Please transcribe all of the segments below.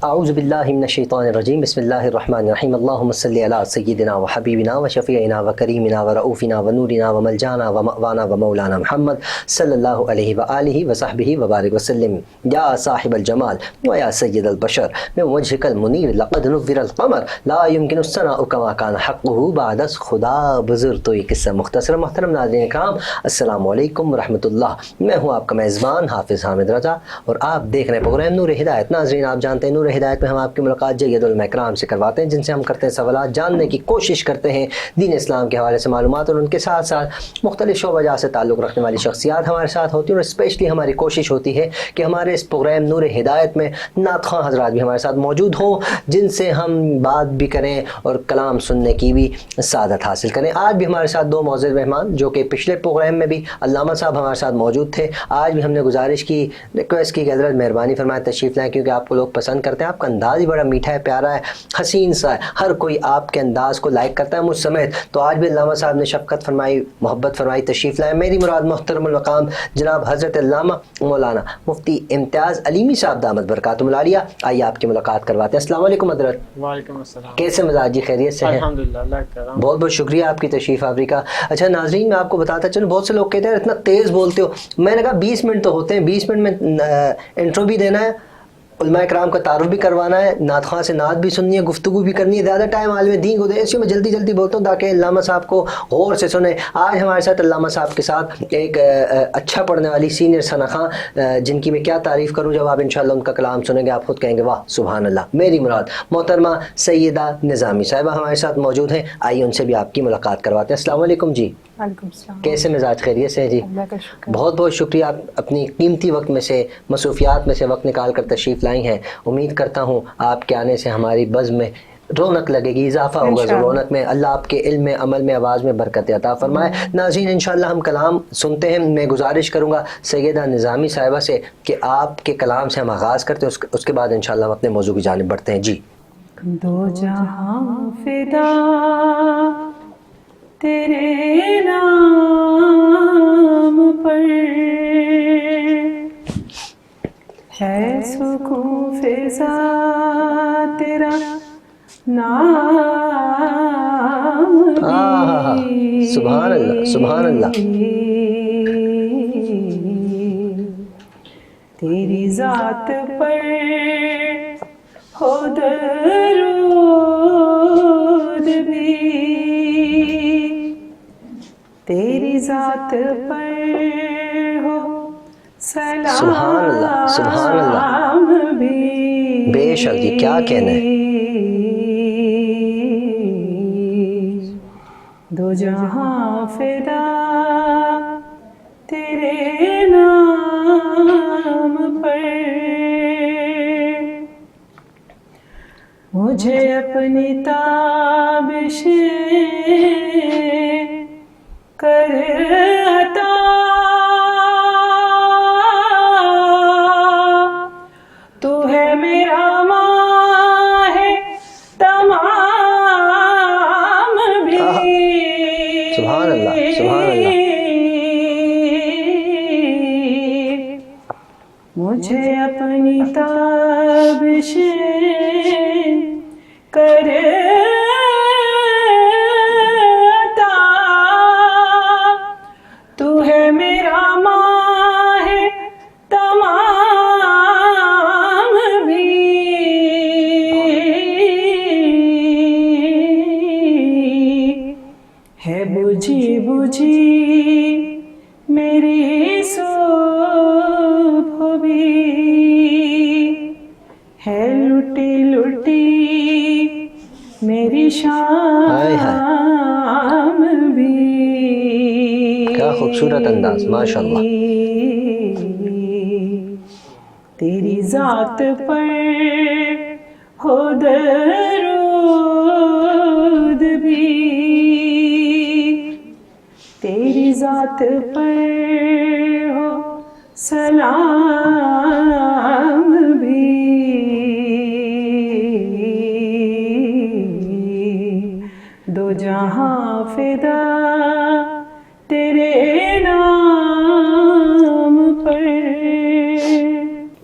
اعوذ باللہ من الشیطان الرجیم بسم اللہ الرحمن الرحیم اللہم صلی علی سیدنا و حبیبنا و شفیعنا و کریمنا و رؤوفنا و نورنا و ملجانا و مأوانا و مولانا محمد صلی اللہ علیہ وآلہ وصحبہ وبارک وسلم یا صاحب الجمال و یا سید البشر من وجہک المنیر لقد نور القمر لا يمکن الثناء کما کان حقہ بعد از خدا بزرگ. تو یہ قصہ مختصر. محترم ناظرین کرام السلام علیکم ورحمۃ اللہ. میں ہوں آپ کا میزبان حافظ حامد رضا اور آپ دیکھ رہے ہیں پروگرام نور ہدایت. ناظرین آپ جانتے ہیں نور ہدایت میں ہم آپ کی ملاقات جید علماء کرام سے کرواتے ہیں جن سے ہم کرتے ہیں سوالات جاننے کی کوشش کرتے ہیں دین اسلام کے حوالے سے معلومات، اور ان کے ساتھ ساتھ مختلف شعبہ جات سے تعلق رکھنے والی شخصیات ہمارے ساتھ ہوتی ہیں. اور اسپیشلی ہماری کوشش ہوتی ہے کہ ہمارے اس پروگرام نور ہدایت میں نعت خواں حضرات بھی ہمارے ساتھ موجود ہوں جن سے ہم بات بھی کریں اور کلام سننے کی بھی سعادت حاصل کریں. آج بھی ہمارے ساتھ دو معزز مہمان جو کہ پچھلے پروگرام میں بھی علامہ صاحب ہمارے ساتھ موجود تھے. آج بھی ہم نے گزارش کی، ریکویسٹ کی کہ حضرت مہربانی فرمائے تشریف لائیں کیونکہ آپ کو لوگ پسند کرتے ہیں. آپ کا انداز ہی بڑا میٹھا ہے، پیارا ہے، حسین سا ہے، ہر کوئی آپ کے انداز کو لائک کرتا ہے مجھ سمیت. تو آج بھی علامہ صاحب نے شفقت فرمائی، محبت فرمائی، تشریف لائے. میری مراد محترم المقام جناب حضرت علامہ مولانا مفتی امتیاز علیمی صاحب دامت برکاتہم العالیہ. آئیے آپ کی ملاقات کرواتے ہیں. السلام علیکم حضرت. وعلیکم السلام. کیسے مزاجی خیریت سے ہیں؟ الحمدللہ اللہ کا کرم. بہت بہت شکریہ آپ کی تشریف آوری کا. اچھا ناظرین میں آپ کو بتاتا چلوں، بہت سے لوگ کہتے ہیں اتنا تیز بولتے ہو. میں نے کہا 20 منٹ تو ہوتے ہیں، 20 منٹ میں انٹرو بھی دینا ہے، علماء کرام کا تعارف بھی کروانا ہے، نعت خواں سے نعت بھی سننی ہے، گفتگو بھی کرنی ہے. زیادہ ٹائم عالم دین کو دے، اس لیے میں جلدی جلدی بولتا ہوں تاکہ علامہ صاحب کو غور سے سنیں. آج ہمارے ساتھ علامہ صاحب کے ساتھ ایک اچھا پڑھنے والی سینئر ثنا خاں جن کی میں کیا تعریف کروں. جب آپ انشاءاللہ ان کا کلام سنیں گے آپ خود کہیں گے واہ سبحان اللہ. میری مراد محترمہ سیدہ نظامی صاحبہ ہمارے ساتھ موجود ہیں. آئیے ان سے بھی آپ کی ملاقات کرواتے ہیں. السلام علیکم جی. وعلیکم السلام. کیسے مزاج خیریت سے ہیں جی؟ اللہ کا شکر. بہت بہت شکریہ، آپ اپنی قیمتی وقت میں سے مصروفیات میں سے وقت نکال کر تشریف لائی ہیں. امید کرتا ہوں آپ کے آنے سے ہماری بزم میں رونق لگے گی، اضافہ ہوگا رونق میں. اللہ آپ کے علم میں، عمل میں، آواز میں برکت عطا فرمائے. ناظرین انشاءاللہ ہم کلام سنتے ہیں. میں گزارش کروں گا سیدہ نظامی صاحبہ سے کہ آپ کے کلام سے ہم آغاز کرتے ہیں، اس کے بعد انشاءاللہ ہم اپنے موضوع کی جانب بڑھتے ہیں. جی. دو جہاں فدا تیرے نام پر ہے، سکون فضا تیرا نام بھی. سبحان اللہ سبحان اللہ. تیری ذات پر ہو درود بھی، تیری ذات پر ہو سبحان اللہ سبحان اللہ. بھی. بے شک جی، کیا کہنا ہے. دو جہاں فدا تیرے نام پر، مجھے اپنی تابش کر عطا، تو ہے میرا ماہ تمام بھی. سبحان اللہ سبحان اللہ. مجھے اپنی تابش کر عطا، تو ہے میرا ماہ تمام بھی. ہے بجھی بجھی میری صبح بھی، ہے لٹی لٹی میری شام بھی. کیا خوبصورت انداز، ماشاء اللہ. تیری ذات پر ہو درود بھی، تیری ذات پر ہو سلام بھی. دو جہاں فدا تیرے نام پر.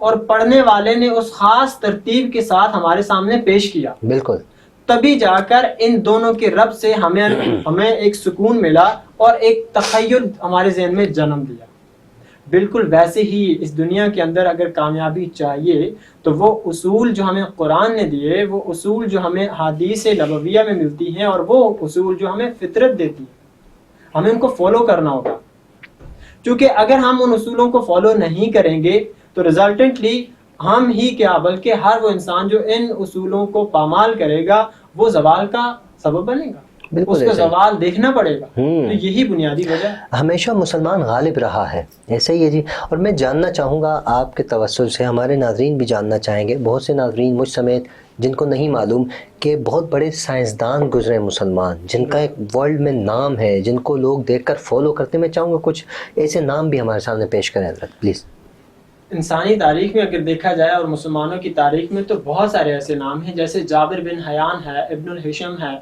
اور پڑھنے والے نے اس خاص ترتیب کے ساتھ ہمارے سامنے پیش کیا, بالکل, تبھی جا کر ان دونوں کے رب سے ہمیں ایک سکون ملا اور ایک تخیل ہمارے ذہن میں جنم لیا. بالکل ویسے ہی اس دنیا کے اندر اگر کامیابی چاہیے تو وہ اصول جو ہمیں قرآن نے دیے, وہ اصول جو ہمیں حدیث نبویہ میں ملتی ہیں, اور وہ اصول جو ہمیں فطرت دیتی ہے, ہمیں ان کو فالو کرنا ہوگا. کیونکہ اگر ہم ان اصولوں کو فالو نہیں کریں گے تو ریزلٹنٹلی ہم ہی کیا بلکہ ہر وہ انسان جو ان اصولوں کو پامال کرے گا وہ زوال کا سبب بنے گا, اس کو زوال دیکھنا پڑے گا. تو یہی بنیادی وجہ ہے. ہمیشہ مسلمان غالب رہا ہے, ایسا ہی ہے جی. اور میں جاننا چاہوں گا آپ کے توسل سے, ہمارے ناظرین بھی جاننا چاہیں گے, بہت سے ناظرین مجھ سمیت جن کو نہیں معلوم کہ بہت بڑے سائنسدان گزرے مسلمان, جن کا ایک ورلڈ میں نام ہے, جن کو لوگ دیکھ کر فالو کرتے ہیں. میں چاہوں گا کچھ ایسے نام بھی ہمارے سامنے پیش کریں حضرت, پلیز. انسانی تاریخ میں اگر دیکھا جائے اور مسلمانوں کی تاریخ میں تو بہت سارے ایسے نام ہیں, جیسے جابر بن حیان ہے, ابن الہشم ہے.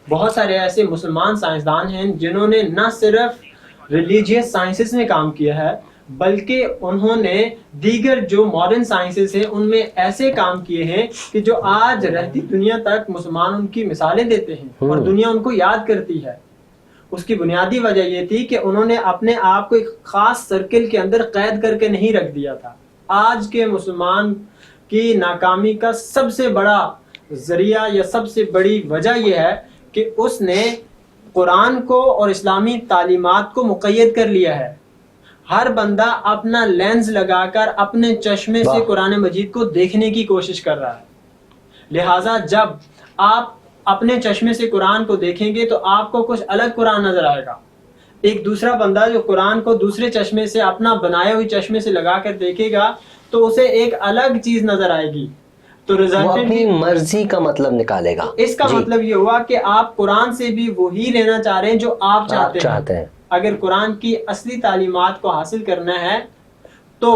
بہت سارے ایسے مسلمان سائنسدان ہیں جنہوں نے نہ صرف ریلیجیس سائنسز میں کام کیا ہے بلکہ انہوں نے دیگر جو ماڈرن سائنسز ہیں ان میں ایسے کام کیے ہیں کہ جو آج رہتی دنیا تک مسلمان ان کی مثالیں دیتے ہیں اور دنیا ان کو یاد کرتی ہے. اس کی بنیادی وجہ یہ تھی کہ انہوں نے اپنے آپ کو ایک خاص سرکل کے اندر قید کر کے نہیں رکھ دیا تھا. آج کے مسلمان کی ناکامی کا سب سے بڑا ذریعہ یا سب سے بڑی وجہ یہ ہے کہ اس نے قرآن کو اور اسلامی تعلیمات کو مقید کر لیا ہے. ہر بندہ اپنا لینز لگا کر اپنے چشمے سے قرآن مجید کو دیکھنے کی کوشش کر رہا ہے. لہٰذا جب آپ اپنے چشمے سے قرآن کو دیکھیں گے تو آپ کو کچھ الگ قرآن نظر آئے گا. ایک دوسرا بندہ جو قرآن کو دوسرے چشمے سے, اپنا بنائے ہوئے چشمے سے لگا کر دیکھے گا تو اسے ایک الگ چیز نظر آئے گی. تو وہ اپنی مرضی کا مطلب نکالے گا. اس کا مطلب یہ ہوا کہ آپ قرآن سے بھی وہی لینا چاہ رہے ہیں جو آپ چاہتے ہیں. اگر قرآن کی اصلی تعلیمات کو حاصل کرنا ہے تو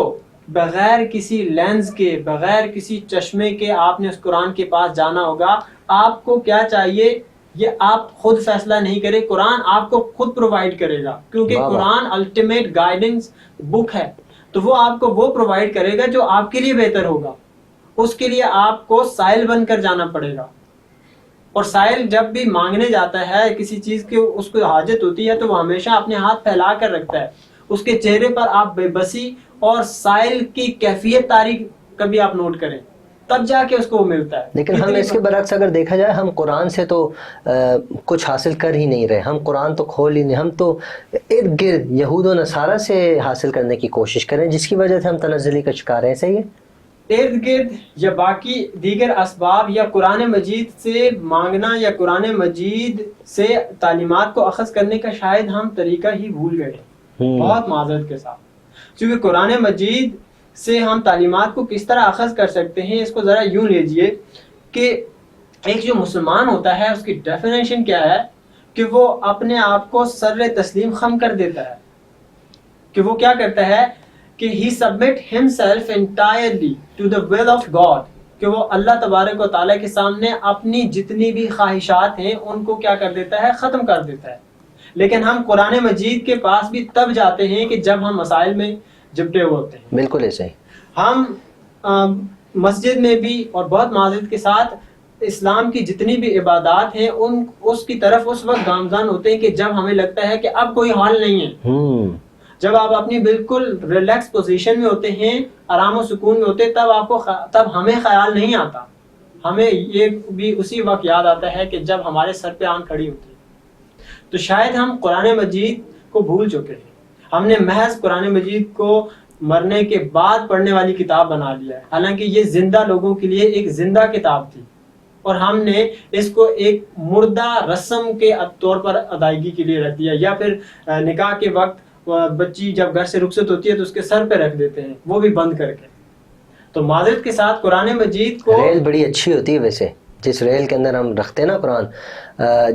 بغیر کسی لینز کے, بغیر کسی چشمے کے آپ نے اس قرآن کے پاس جانا ہوگا. آپ کو کیا چاہیے یہ آپ خود فیصلہ نہیں کرے, قرآن آپ کو خود پرووائڈ کرے گا, کیونکہ قرآن الٹیمیٹ گائیڈنس بک ہے. تو وہ آپ کو وہ پرووائڈ کرے گا جو آپ کے لیے بہتر ہوگا. اس کے لیے آپ کو سائل بن کر جانا پڑے گا. اور سائل جب بھی مانگنے جاتا ہے کسی چیز کی, اس کو حاجت ہوتی ہے تو وہ ہمیشہ اپنے ہاتھ پھیلا کر رکھتا ہے. اس کے چہرے پر آپ بے بسی اور سائل کی کیفیت تاریخ کبھی آپ نوٹ کریں, تب جا کے اس کو وہ ملتا ہے. لیکن ہم اس کے برعکس اگر دیکھا جائے, ہم قرآن سے تو کچھ حاصل کر ہی نہیں رہے. ہم قرآن تو کھول ہی نہیں, ہم تو ارد گرد یہود و نصارہ سے حاصل کرنے کی کوشش کریں, جس کی وجہ سے ہم تنزلی کا شکار ہیں. صحیح ہے, ارد گرد یا باقی دیگر اسباب یا قرآن مجید سے مانگنا یا قرآن مجید سے تعلیمات کو اخذ کرنے کا شاید ہم طریقہ ہی بھول گئے, بہت معذرت کے ساتھ. کیونکہ قرآن مجید سے ہم تعلیمات کو کس طرح اخذ کر سکتے ہیں, اس کو ذرا یوں لیجئے کہ ایک جو مسلمان ہوتا ہے اس کی ڈیفینیشن کیا ہے کہ وہ اپنے آپ کو سر تسلیم خم کر دیتا ہے. کہ وہ کیا کرتا ہے کہ he submit himself entirely to the will of God, کہ وہ اللہ تبارک و تعالیٰ کے سامنے اپنی جتنی بھی خواہشات ہیں ان کو کیا کر دیتا ہے, ختم کر دیتا ہے. لیکن ہم قرآن مجید کے پاس بھی تب جاتے ہیں کہ جب ہم مسائل میں جبٹے ہوئے ہوتے ہیں. بالکل ایسے ہی. ہم مسجد میں بھی اور بہت معذرت کے ساتھ اسلام کی جتنی بھی عبادات ہیں اس کی طرف اس وقت گامزن ہوتے ہیں کہ جب ہمیں لگتا ہے کہ اب کوئی حال نہیں ہے. جب آپ اپنی بالکل ریلیکس پوزیشن میں ہوتے ہیں, آرام و سکون میں ہوتے ہیں, تب ہمیں خیال نہیں آتا. ہمیں یہ بھی اسی وقت یاد آتا ہے کہ جب ہمارے سر پہ آنکھ کھڑی ہوتی ہے. تو شاید ہم قرآن مجید کو بھول چکے ہیں. ہم نے محض قرآن مجید کو مرنے کے بعد پڑھنے والی کتاب بنا لیا ہے, حالانکہ یہ زندہ لوگوں کے لیے ایک زندہ کتاب تھی, اور ہم نے اس کو ایک مردہ رسم کے طور پر ادائیگی کے لیے رکھ دیا. یا پھر نکاح کے وقت بچی جب گھر سے رخصت ہوتی ہے تو اس کے سر پہ رکھ دیتے ہیں, وہ بھی بند کر کے. تو معذرت کے ساتھ قرآن مجید کو, ریل بڑی اچھی ہوتی ہے ویسے, جس ریل کے اندر ہم رکھتے ہیں نا قرآن,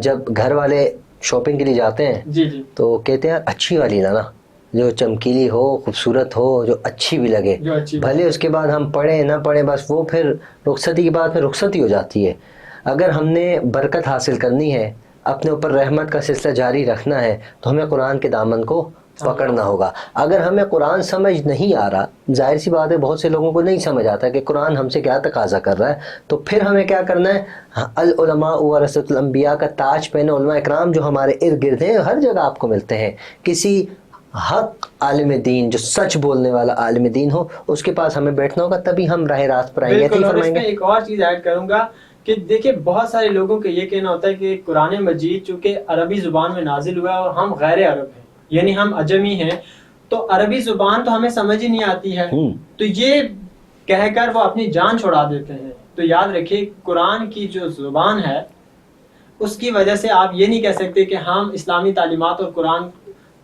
جب گھر والے شاپنگ کے لیے جاتے ہیں جی تو کہتے ہیں اچھی والی لانا, جو چمکیلی ہو, خوبصورت ہو, جو اچھی بھی لگے. بھلے اس کے بعد ہم پڑھیں نہ پڑھیں, بس وہ پھر رخصتی کے بعد پھر رخصتی ہو جاتی ہے. اگر ہم نے برکت حاصل کرنی ہے, اپنے اوپر رحمت کا سلسلہ جاری رکھنا ہے, تو ہمیں قرآن کے دامن کو پکڑنا ہوگا. اگر ہمیں قرآن سمجھ نہیں آ رہا، ظاہر سی بات ہے بہت سے لوگوں کو نہیں سمجھ آتا کہ قرآن ہم سے کیا تقاضا کر رہا ہے، تو پھر ہمیں کیا کرنا ہے؟ العلماء ورثۃ الانبیاء کا تاج پہنے علماء اکرام جو ہمارے ارد گرد ہیں، ہر جگہ آپ کو ملتے ہیں. کسی حق عالم دین جو سچ بولنے والا عالم دین ہو، اس کے پاس ہمیں بیٹھنا ہوگا، تبھی ہم راہ راست پر آئیں گے. بالکل. اور اس فرمائیں میں گے ایک اور چیز ایڈ کروں گا کہ دیکھیں بہت سارے لوگوں کا یہ کہنا ہوتا ہے کہ قرآن مجید چونکہ عربی زبان میں نازل ہوا ہے اور ہم غیر عرب ہیں، یعنی ہم عجمی ہیں، تو عربی زبان تو ہمیں سمجھ ہی نہیں آتی ہے، تو یہ کہہ کر وہ اپنی جان چھڑا دیتے ہیں. تو یاد رکھیے قرآن کی جو زبان ہے اس کی وجہ سے آپ یہ نہیں کہہ سکتے کہ ہم اسلامی تعلیمات اور قرآن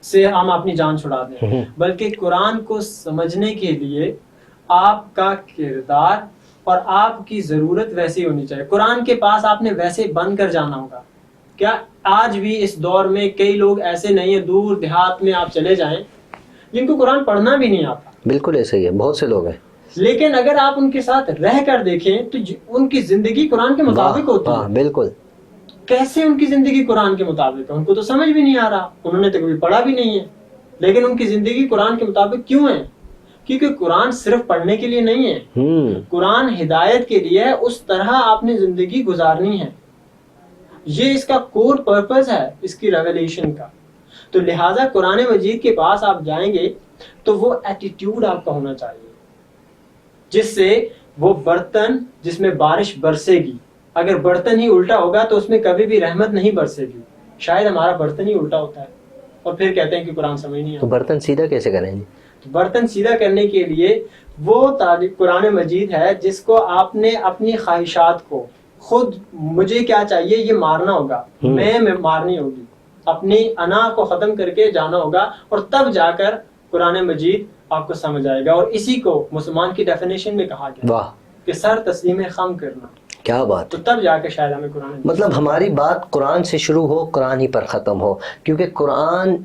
سے ہم اپنی جان چھڑا دیں، بلکہ قرآن کو سمجھنے کے لیے آپ کا کردار اور آپ کی ضرورت ویسی ہونی چاہیے. قرآن کے پاس آپ نے ویسے بن کر جانا ہوگا. کیا آج بھی اس دور میں کئی لوگ ایسے نہیں ہیں، دور دیہات میں آپ چلے جائیں جن کو قرآن پڑھنا بھی نہیں آتا؟ بالکل ایسا ہی ہے، بہت سے لوگ ہیں. لیکن اگر آپ ان کے ساتھ رہ کر دیکھیں تو ان کی زندگی قرآن کے مطابق ہوتی ہے. بالکل. کیسے ان کی زندگی قرآن کے مطابق ہے؟ ان کو تو سمجھ بھی نہیں آ رہا، انہوں نے تو کبھی پڑھا بھی نہیں ہے، لیکن ان کی زندگی قرآن کے مطابق کیوں ہے؟ کیونکہ قرآن صرف پڑھنے کے لیے نہیں ہے، قرآن ہدایت کے لیے ہے. اس طرح آپ نے زندگی گزارنی ہے، یہ اس کا کور پرپز ہے اس کی ریولیشن کا. تو لہٰذا قرآن مجید کے پاس آپ جائیں گے تو وہ ایٹیٹیوڈ آپ کا ہونا چاہیے جس سے وہ برتن جس میں بارش برسے گی، اگر برتن ہی الٹا ہوگا تو اس میں کبھی بھی رحمت نہیں برسے گی. شاید ہمارا برتن ہی الٹا ہوتا ہے اور پھر کہتے ہیں کہ قرآن سمجھ نہیں آتا. تو برتن سیدھا کیسے کریں گے؟ برتن سیدھا کرنے کے لیے وہ قرآن مجید ہے جس کو آپ نے اپنی خواہشات کو خود مجھے کیا چاہیے یہ مارنا ہوگا، میں مارنی ہوگی، اپنی انا کو ختم کر کے جانا ہوگا، اور تب جا کر قرآن مجید آپ کو سمجھ آئے گا. اور اسی کو مسلمان کی ڈیفینیشن میں کہا گیا کہ سر تسلیم خم کرنا. کیا بات، تو تب جا کے شاید ہمیں قرآن مطلب ہماری بات قرآن سے شروع ہو، قرآن ہی پر ختم ہو، کیونکہ قرآن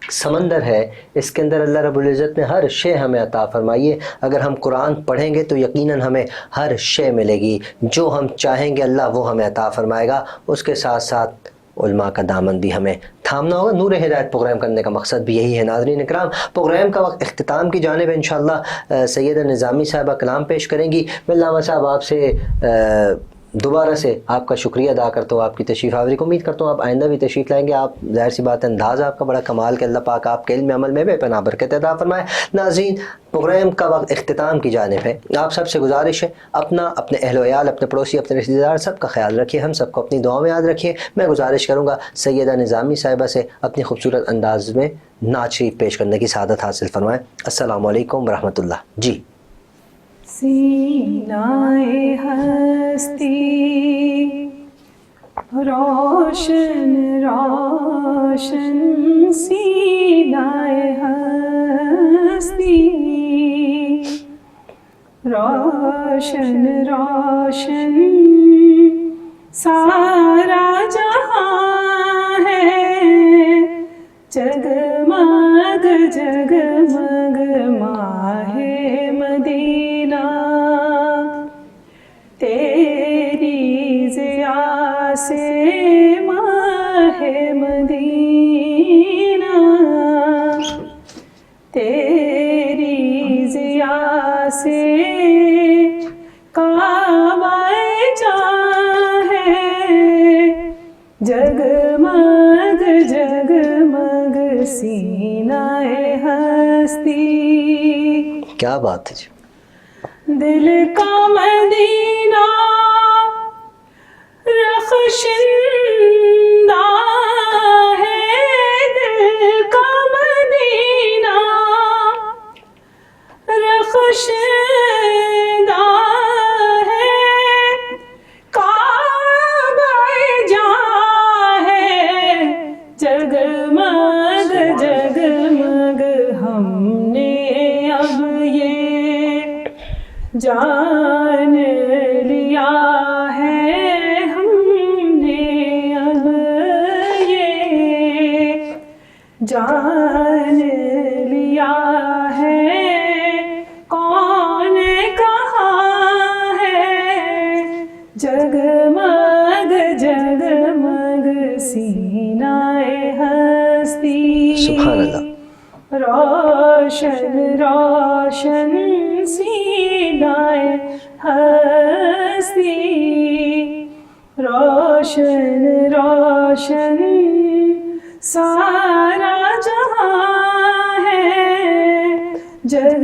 سمندر ہے، اس کے اندر اللہ رب العزت نے ہر شے ہمیں عطا فرمائی ہے. اگر ہم قرآن پڑھیں گے تو یقیناً ہمیں ہر شے ملے گی، جو ہم چاہیں گے اللہ وہ ہمیں عطا فرمائے گا. اس کے ساتھ ساتھ علماء کا دامن بھی ہمیں تھامنا ہوگا. نور ہدایت پروگرام کرنے کا مقصد بھی یہی ہے. ناظرین اکرام، پروگرام کا وقت اختتام کی جانب ہے. انشاءاللہ سیدہ نظامی صاحبہ کلام پیش کریں گی. میں علامہ صاحب آپ سے دوبارہ سے آپ کا شکریہ ادا کرتا ہوں، آپ کی تشریف آوری کو امید کرتا ہوں آپ آئندہ بھی تشریف لائیں گے. آپ ظاہر سی بات ہے انداز آپ کا بڑا کمال کہ اللہ پاک آپ کے علم عمل میں بے پناہ برکت عطا فرمائے. ناظرین، پروگرام کا وقت اختتام کی جانب ہے. آپ سب سے گزارش ہے اپنا، اپنے اہل و عیال، اپنے پڑوسی، اپنے رشتہ دار سب کا خیال رکھیے. ہم سب کو اپنی دعاؤں میں یاد رکھیے. میں گزارش کروں گا سیدہ نظامی صاحبہ سے اپنی خوبصورت انداز میں نعت شریف پیش کرنے کی سعادت حاصل فرمائیں. السلام علیکم ورحمۃ اللہ. جی. سینائے ہستی روشن روشن، سینائے ہستی روشن روشن، سارا جہاں ہے جگمگ جگمگ، ماہ مدینہ تیری ضیاء سے، ماہ مدینہ تیری ضیاء سے، کعبہ جاں ہے جگمگ جگمگ، سینہ ہستی. کیا بات ہے جی. دل کا مدینہ رخشندہ ہے، دل کا مدینہ رخشندہ ہے، کعبہ جاں ہے جگمگ جگمگ. ہم نے اب یہ جان لیا ہے، ہم نے اب یہ جان لیا ہے، کون کہاں ہے جگمگ جگمگ، سینہ ہستی. سبحان اللہ. روشن روشن سینائے ہستی، روشن روشن سارا جہاں ہے، جگ